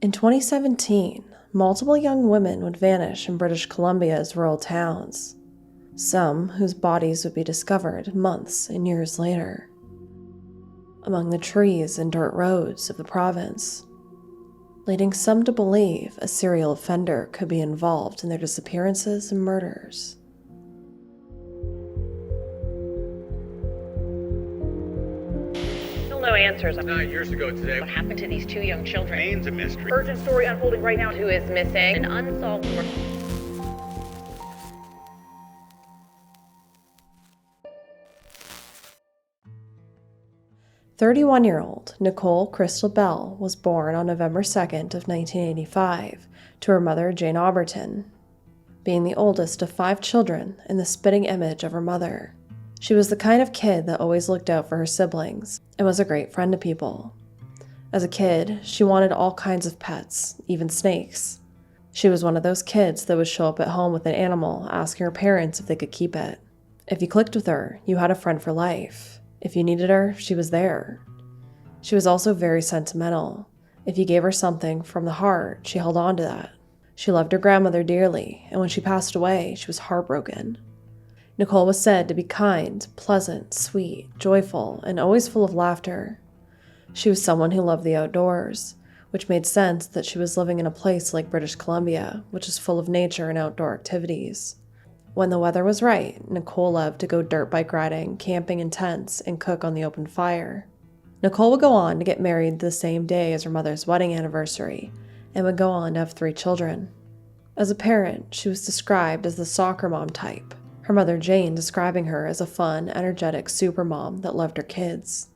In 2017, multiple young women would vanish in British Columbia's rural towns, some whose bodies would be discovered months and years later, among the trees and dirt roads of the province, leading some to believe a serial offender could be involved in their disappearances and murders. No answers. 9 years ago today. What happened to these two young children? Remains a mystery. Urgent story unfolding right now. Who is missing? An unsolved murder. "31-year-old Nicole Crystal Bell was born on November 2nd of 1985 to her mother Jane Auberton, being the oldest of 5 children and the spitting image of her mother. She was the kind of kid that always looked out for her siblings and was a great friend to people. As a kid, she wanted all kinds of pets, even snakes. She was one of those kids that would show up at home with an animal, asking her parents if they could keep it. If you clicked with her, you had a friend for life. If you needed her, she was there. She was also very sentimental. If you gave her something from the heart, she held on to that. She loved her grandmother dearly, and when she passed away, she was heartbroken. Nicole was said to be kind, pleasant, sweet, joyful, and always full of laughter. She was someone who loved the outdoors, which made sense that she was living in a place like British Columbia, which is full of nature and outdoor activities. When the weather was right, Nicole loved to go dirt bike riding, camping in tents, and cook on the open fire. Nicole would go on to get married the same day as her mother's wedding anniversary, and would go on to have 3 children. As a parent, she was described as the soccer mom type, her mother Jane describing her as a fun, energetic supermom that loved her kids.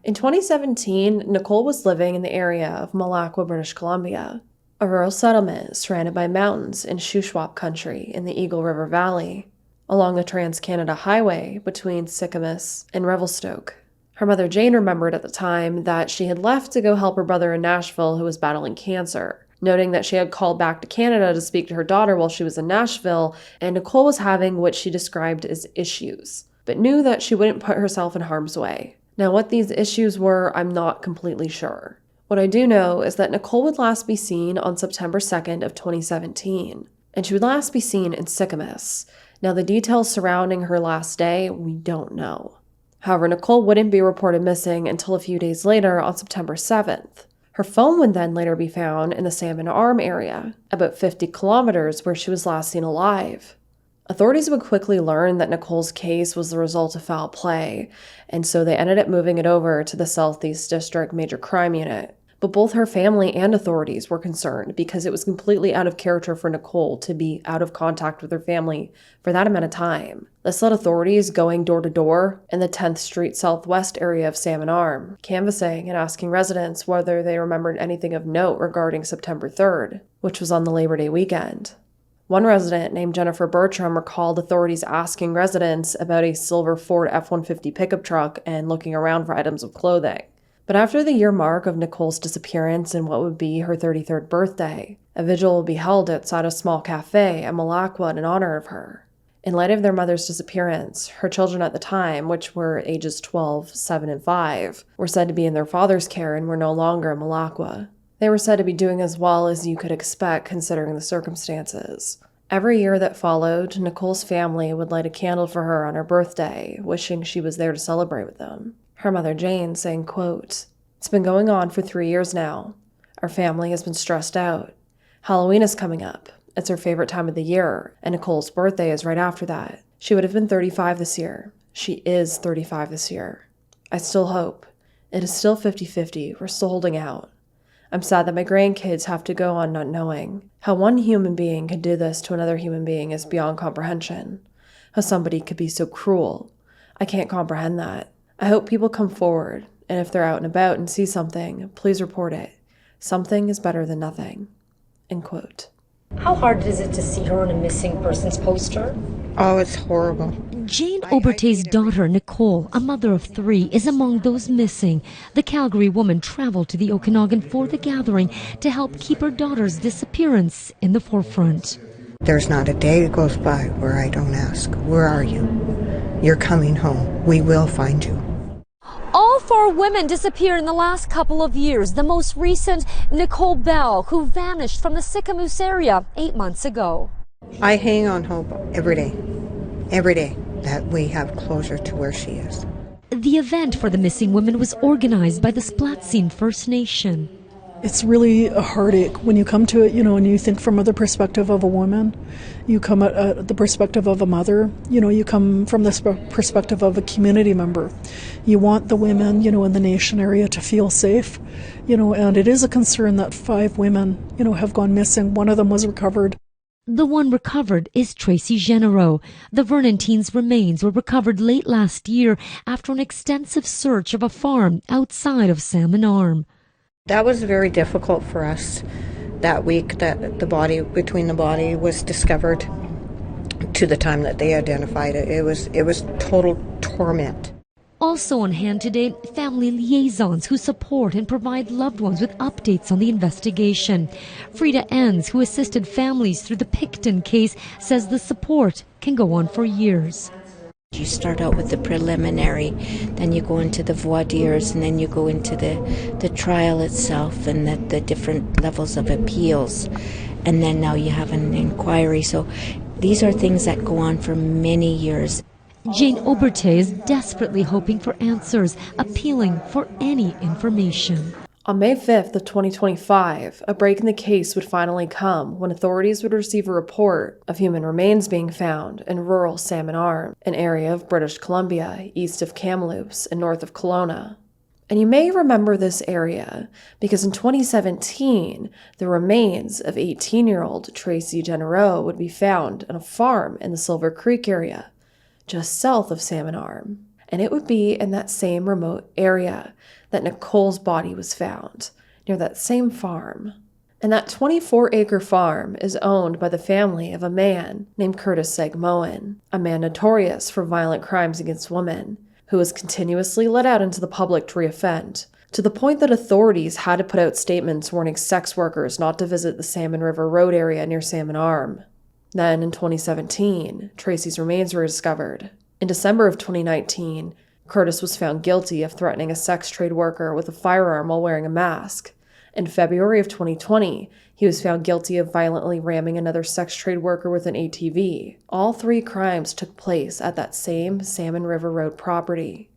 In 2017, Nicole was living in the area of Malacca, British Columbia, a rural settlement surrounded by mountains in Shuswap country in the Eagle River Valley, along the Trans-Canada Highway between Sicamous and Revelstoke. Her mother Jane remembered at the time that she had left to go help her brother in Nashville who was battling cancer, noting that she had called back to Canada to speak to her daughter while she was in Nashville, and Nicole was having what she described as issues, but knew that she wouldn't put herself in harm's way. Now, what these issues were, I'm not completely sure. What I do know is that Nicole would last be seen on September 2nd of 2017, and she would last be seen in Sicamous. Now, the details surrounding her last day, we don't know. However, Nicole wouldn't be reported missing until a few days later on September 7th. Her phone would then later be found in the Salmon Arm area, about 50 kilometers where she was last seen alive. Authorities would quickly learn that Nicole's case was the result of foul play, and so they ended up moving it over to the Southeast District Major Crime Unit. But both her family and authorities were concerned because it was completely out of character for Nicole to be out of contact with her family for that amount of time. This led authorities going door to door in the 10th Street Southwest area of Salmon Arm, canvassing and asking residents whether they remembered anything of note regarding September 3rd, which was on the Labor Day weekend. One resident named Jennifer Bertram recalled authorities asking residents about a silver Ford F-150 pickup truck and looking around for items of clothing. But after the year mark of Nicole's disappearance and what would be her 33rd birthday, a vigil will be held outside a small cafe at Malacca in honor of her. In light of their mother's disappearance, her children at the time, which were ages 12, 7, and 5, were said to be in their father's care and were no longer in Malacca. They were said to be doing as well as you could expect considering the circumstances. Every year that followed, Nicole's family would light a candle for her on her birthday, wishing she was there to celebrate with them. Her mother Jane saying, quote, "It's been going on for 3 years now. Our family has been stressed out. Halloween is coming up. It's her favorite time of the year, and Nicole's birthday is right after that. She would have been 35 this year. She is 35 this year. I still hope. It is still 50-50. We're still holding out. I'm sad that my grandkids have to go on not knowing. How one human being could do this to another human being is beyond comprehension. How somebody could be so cruel. I can't comprehend that. I hope people come forward, and if they're out and about and see something, please report it. Something is better than nothing." End quote. How hard is it to see her on a missing persons poster? Oh, it's horrible. Jane Auberton's daughter, Nicole, a mother of 3, is among those missing. The Calgary woman traveled to the Okanagan for the gathering to help keep her daughter's disappearance in the forefront. There's not a day that goes by where I don't ask, where are you? You're coming home. We will find you. All 4 women disappeared in the last couple of years. The most recent, Nicole Bell, who vanished from the Sicamous area 8 months ago. I hang on hope every day that we have closure to where she is. The event for the missing women was organized by the Splatsin First Nation. It's really a heartache when you come to it, and you think from the perspective of a woman. You come at the perspective of a mother. You come from the perspective of a community member. You want the women, in the nation area to feel safe, and it is a concern that 5 women, have gone missing. One of them was recovered. The one recovered is Traci Genereaux. The Vernon teen's remains were recovered late last year after an extensive search of a farm outside of Salmon Arm. That was very difficult for us that week that the body was discovered to the time that they identified it. It was total torment. Also on hand today, family liaisons who support and provide loved ones with updates on the investigation. Frida Enns, who assisted families through the Picton case, says the support can go on for years. You start out with the preliminary, then you go into the voir dires, and then you go into the trial itself and the different levels of appeals. And then now you have an inquiry. So these are things that go on for many years. Jane Oberté is desperately hoping for answers, appealing for any information. On May 5th of 2025, a break in the case would finally come when authorities would receive a report of human remains being found in rural Salmon Arm, an area of British Columbia east of Kamloops and north of Kelowna. And you may remember this area because in 2017, the remains of 18-year-old Traci Genereaux would be found on a farm in the Silver Creek area, just south of Salmon Arm. And it would be in that same remote area that Nicole's body was found, near that same farm. And that 24-acre farm is owned by the family of a man named Curtis Sagmoen, a man notorious for violent crimes against women, who was continuously let out into the public to reoffend, to the point that authorities had to put out statements warning sex workers not to visit the Salmon River Road area near Salmon Arm. Then, in 2017, Traci's remains were discovered. In December of 2019, Curtis was found guilty of threatening a sex trade worker with a firearm while wearing a mask. In February of 2020, he was found guilty of violently ramming another sex trade worker with an ATV. All 3 crimes took place at that same Salmon River Road property.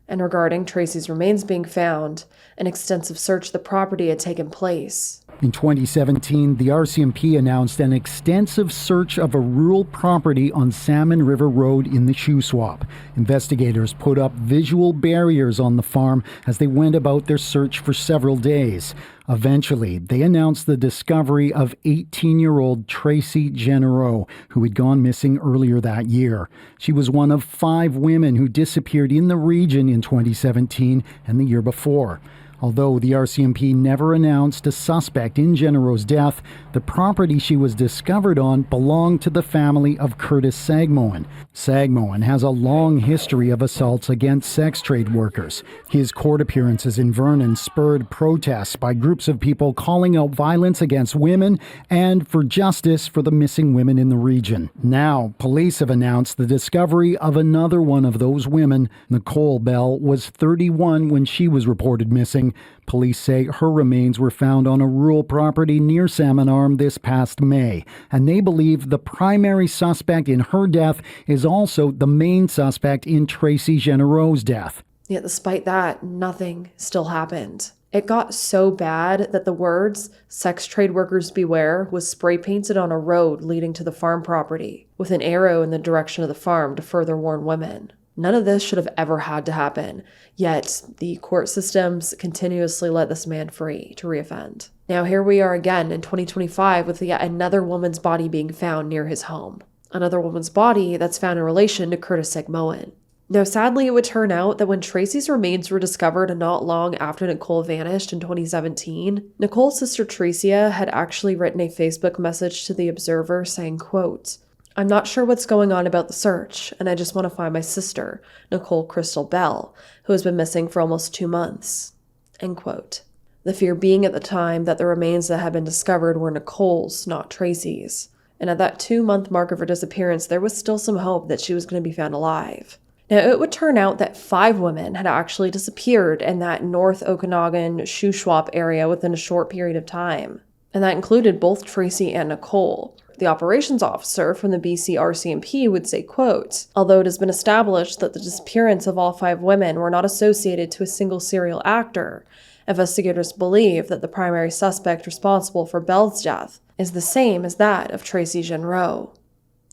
And regarding Traci's remains being found, an extensive search of the property had taken place. In 2017, the RCMP announced an extensive search of a rural property on Salmon River Road in the Shuswap. Investigators put up visual barriers on the farm as they went about their search for several days. Eventually, they announced the discovery of 18-year-old Traci Genereaux, who had gone missing earlier that year. She was one of 5 women who disappeared in the region in 2017 and the year before. Although the RCMP never announced a suspect in Genereaux's death, the property she was discovered on belonged to the family of Curtis Sagmoen. Sagmoen has a long history of assaults against sex trade workers. His court appearances in Vernon spurred protests by groups of people calling out violence against women and for justice for the missing women in the region. Now, police have announced the discovery of another one of those women. Nicole Bell was 31 when she was reported missing. Police say her remains were found on a rural property near Salmon Arm this past May, and they believe the primary suspect in her death is also the main suspect in Traci Genereaux's death. Yet despite that, nothing still happened. It got so bad that the words, "Sex trade workers beware," was spray painted on a road leading to the farm property, with an arrow in the direction of the farm to further warn women. None of this should have ever had to happen, yet the court systems continuously let this man free to reoffend. Now here we are again in 2025 with yet another woman's body being found near his home. Another woman's body that's found in relation to Curtis Sagmoen. Now sadly, it would turn out that when Traci's remains were discovered not long after Nicole vanished in 2017, Nicole's sister Tracia had actually written a Facebook message to the Observer saying, quote, "I'm not sure what's going on about the search, and I just want to find my sister, Nicole Crystal Bell, who has been missing for almost 2 months." End quote. The fear being at the time that the remains that had been discovered were Nicole's, not Traci's. And at that 2-month mark of her disappearance, there was still some hope that she was going to be found alive. Now, it would turn out that 5 women had actually disappeared in that North Okanagan Shuswap area within a short period of time. And that included both Traci and Nicole. The operations officer from the BC RCMP would say, quote, "Although it has been established that the disappearance of all 5 women were not associated to a single serial actor, investigators believe that the primary suspect responsible for Bell's death is the same as that of Traci Genereaux."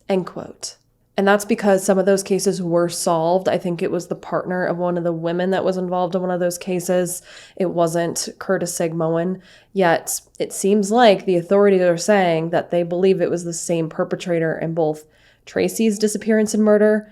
End quote. And that's because some of those cases were solved. I think it was the partner of one of the women that was involved in one of those cases. It wasn't Curtis Sagmoen. Yet it seems like the authorities are saying that they believe it was the same perpetrator in both Traci's disappearance and murder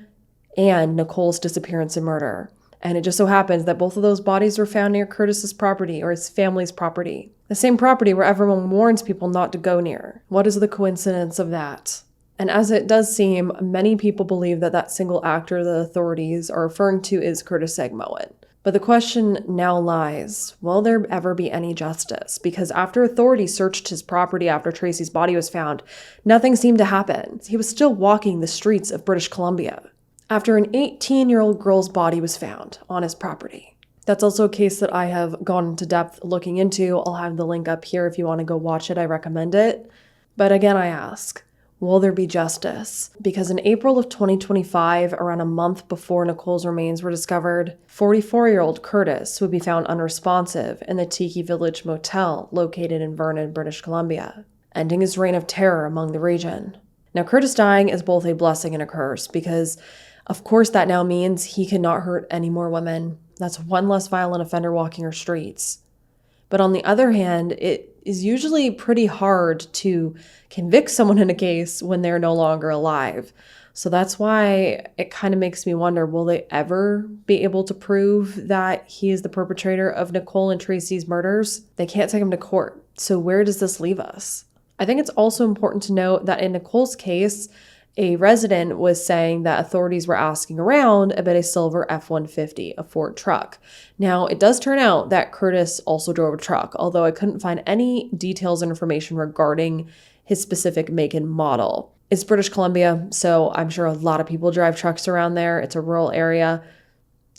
and Nicole's disappearance and murder. And it just so happens that both of those bodies were found near Curtis's property or his family's property. The same property where everyone warns people not to go near. What is the coincidence of that? And as it does seem, many people believe that that single actor the authorities are referring to is Curtis Sagmoen. But the question now lies, will there ever be any justice? Because after authorities searched his property after Traci's body was found, nothing seemed to happen. He was still walking the streets of British Columbia after an 18-year-old girl's body was found on his property. That's also a case that I have gone into depth looking into. I'll have the link up here if you want to go watch it. I recommend it. But again, I ask, will there be justice? Because in April of 2025, around a month before Nicole's remains were discovered, 44-year-old Curtis would be found unresponsive in the Tiki Village Motel located in Vernon, British Columbia, ending his reign of terror among the region. Now, Curtis dying is both a blessing and a curse because, of course, that now means he cannot hurt any more women. That's one less violent offender walking our streets. But on the other hand, it is usually pretty hard to convict someone in a case when they're no longer alive. So that's why it kind of makes me wonder, will they ever be able to prove that he is the perpetrator of Nicole and Traci's murders? They can't take him to court. So where does this leave us? I think it's also important to note that in Nicole's case, a resident was saying that authorities were asking around about a silver F-150, a Ford truck. Now, it does turn out that Curtis also drove a truck, although I couldn't find any details and information regarding his specific make and model. It's British Columbia, so I'm sure a lot of people drive trucks around there. It's a rural area.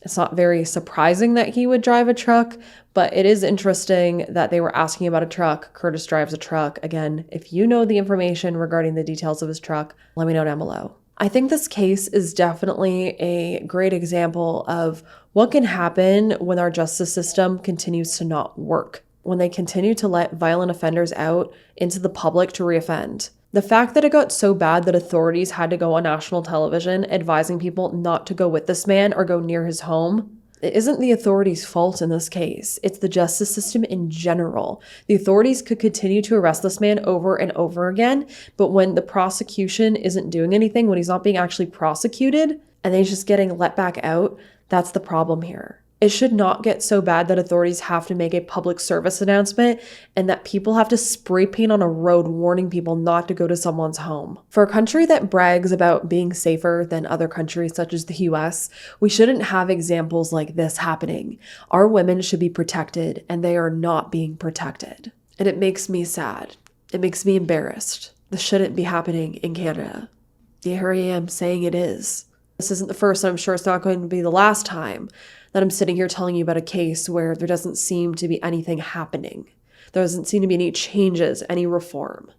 It's not very surprising that he would drive a truck, but it is interesting that they were asking about a truck. Curtis drives a truck. Again, if you know the information regarding the details of his truck, let me know down below. I think this case is definitely a great example of what can happen when our justice system continues to not work, when they continue to let violent offenders out into the public to reoffend. The fact that it got so bad that authorities had to go on national television advising people not to go with this man or go near his home, it isn't the authorities' fault in this case. It's the justice system in general. The authorities could continue to arrest this man over and over again, but when the prosecution isn't doing anything, when he's not being actually prosecuted, and then he's just getting let back out, that's the problem here. It should not get so bad that authorities have to make a public service announcement and that people have to spray paint on a road warning people not to go to someone's home. For a country that brags about being safer than other countries such as the US, we shouldn't have examples like this happening. Our women should be protected, and they are not being protected. And it makes me sad. It makes me embarrassed. This shouldn't be happening in Canada. Here I am saying it is. This isn't the first, and I'm sure it's not going to be the last time that I'm sitting here telling you about a case where there doesn't seem to be anything happening. There doesn't seem to be any changes, any reform.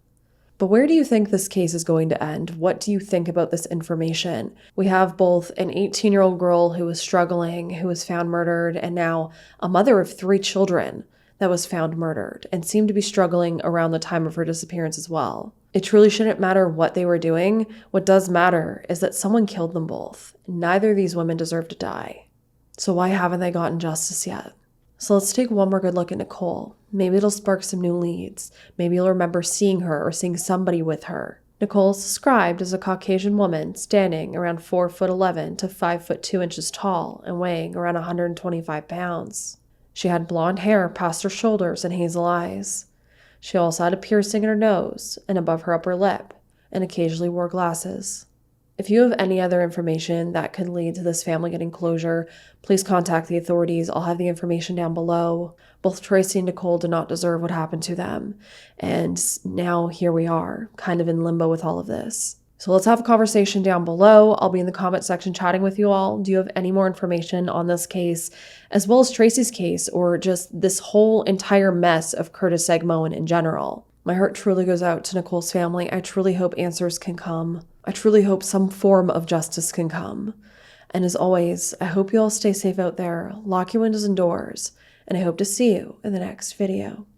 But where do you think this case is going to end? What do you think about this information? We have both an 18-year-old girl who was struggling, who was found murdered, and now a mother of 3 children that was found murdered and seemed to be struggling around the time of her disappearance as well. It truly shouldn't matter what they were doing. What does matter is that someone killed them both. Neither of these women deserve to die. So why haven't they gotten justice yet? So let's take one more good look at Nicole. Maybe it'll spark some new leads. Maybe you'll remember seeing her or seeing somebody with her. Nicole is described as a Caucasian woman standing around 4'11" to 5'2" tall and weighing around 125 pounds. She had blonde hair past her shoulders and hazel eyes. She also had a piercing in her nose and above her upper lip, and occasionally wore glasses. If you have any other information that could lead to this family getting closure, please contact the authorities. I'll have the information down below. Both Traci and Nicole did not deserve what happened to them. And now here we are, kind of in limbo with all of this. So let's have a conversation down below. I'll be in the comment section chatting with you all. Do you have any more information on this case, as well as Traci's case, or just this whole entire mess of Curtis Sagmoen in general? My heart truly goes out to Nicole's family. I truly hope answers can come. I truly hope some form of justice can come. And as always, I hope you all stay safe out there, lock your windows and doors, and I hope to see you in the next video.